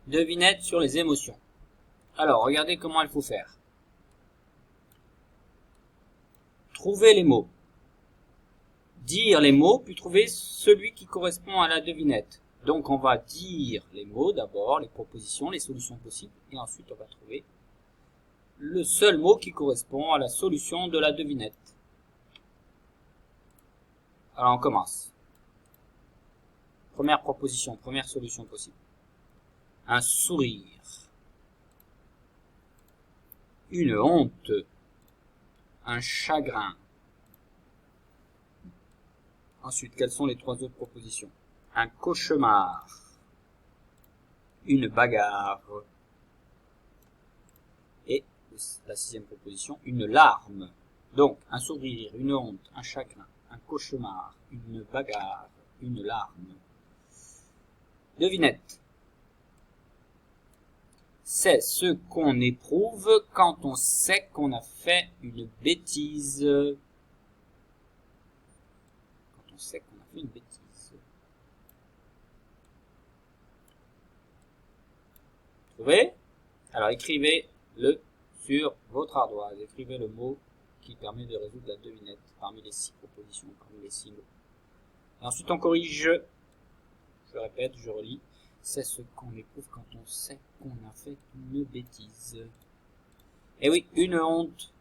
Devinette sur les émotions. Alors, regardez comment il faut faire. Trouver les mots. Dire les mots, puis trouver celui qui correspond à la devinette. Donc, on va dire les mots d'abord, les propositions, les solutions possibles, et ensuite on va trouver le seul mot qui correspond à la solution de la devinette. Alors, on commence. Première proposition, première solution possible. Un sourire. Une honte. Un chagrin. Ensuite, quelles sont les trois autres propositions? Un cauchemar. Une bagarre. Et la sixième proposition, une larme. Donc, un sourire, une honte, un chagrin, un cauchemar, une bagarre, une larme. Devinette. C'est ce qu'on éprouve quand on sait qu'on a fait une bêtise. Quand on sait qu'on a fait une bêtise. Trouvez? Alors écrivez-le sur votre ardoise. Écrivez le mot qui permet de résoudre la devinette parmi les 6 propositions, parmi les 6 mots. Et ensuite on corrige. Je répète, je relis. C'est ce qu'on éprouve quand on sait qu'on a fait une bêtise. Et oui, une honte.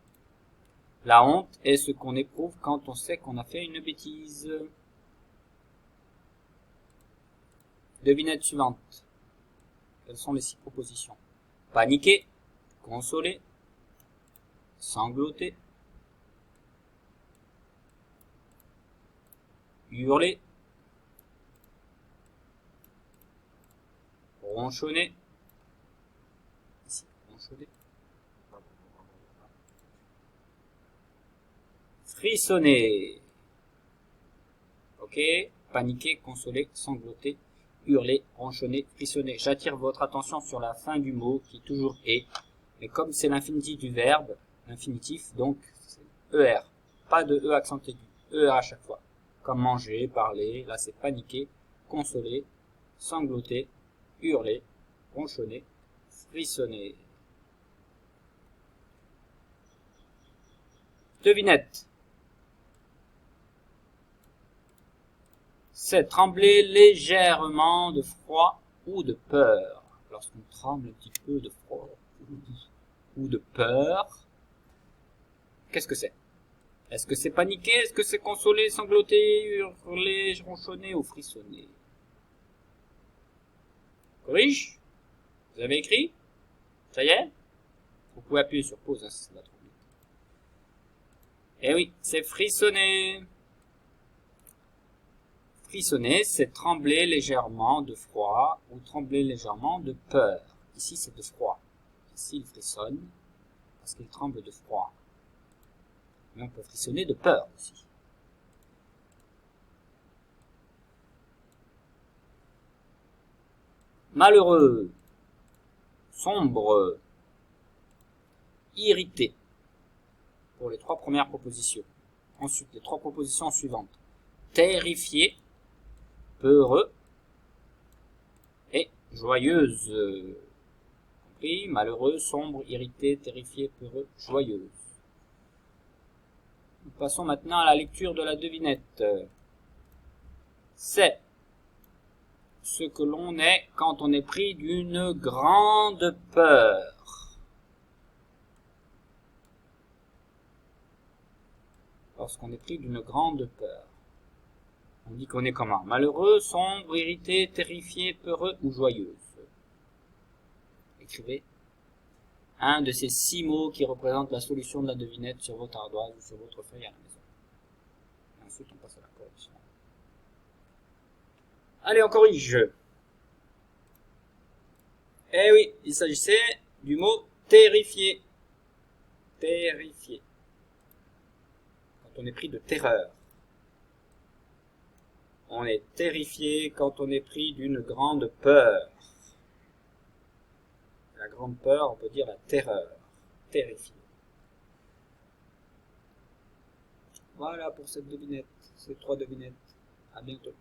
La honte est ce qu'on éprouve quand on sait qu'on a fait une bêtise. Devinette suivante. Quelles sont les 6 propositions? Paniquer, consoler, sangloter, hurler, ronchonner, ici, ronchonner, frissonner. Ok, paniquer, consoler, sangloter, hurler, ronchonner, frissonner. J'attire votre attention sur la fin du mot qui toujours est. Mais comme c'est l'infinitif du verbe, l'infinitif, donc c'est ER. Pas de E accent aigu. ER à chaque fois. Comme manger, parler, là c'est paniquer, consoler, sangloter, hurler, ronchonner, frissonner. Devinette. C'est trembler légèrement de froid ou de peur. Lorsqu'on tremble un petit peu de froid ou de peur, qu'est-ce que c'est? Est-ce que c'est paniquer? Est-ce que c'est consoler, sangloter, hurler, ronchonner ou frissonner? Corrige? Vous avez écrit? Ça y est? Vous pouvez appuyer sur pause, hein, si ça va trop vite. Eh oui, c'est frissonner. Frissonner, c'est trembler légèrement de froid ou trembler légèrement de peur. Ici, c'est de froid. Ici, il frissonne parce qu'il tremble de froid. Mais on peut frissonner de peur aussi. Malheureux, sombre, irrité. Pour les 3 premières propositions. Ensuite, les 3 propositions suivantes. Terrifié, peureux et joyeuse. Compris? Malheureux, sombre, irrité, terrifié, peureux, joyeuse. Nous passons maintenant à la lecture de la devinette. C'est ce que l'on est quand on est pris d'une grande peur. Lorsqu'on est pris d'une grande peur. On dit qu'on est comment? Malheureux, sombre, irrité, terrifié, peureux ou joyeuse. Écrivez un de ces 6 mots qui représentent la solution de la devinette sur votre ardoise ou sur votre feuille à la maison. Et ensuite, on passe à la correction. Allez, on corrige. Eh oui, il s'agissait du mot terrifié. Terrifié. Quand on est pris de terreur. On est terrifié quand on est pris d'une grande peur. La grande peur, on peut dire la terreur. Terrifié. Voilà pour cette devinette, ces 3 devinettes. À bientôt.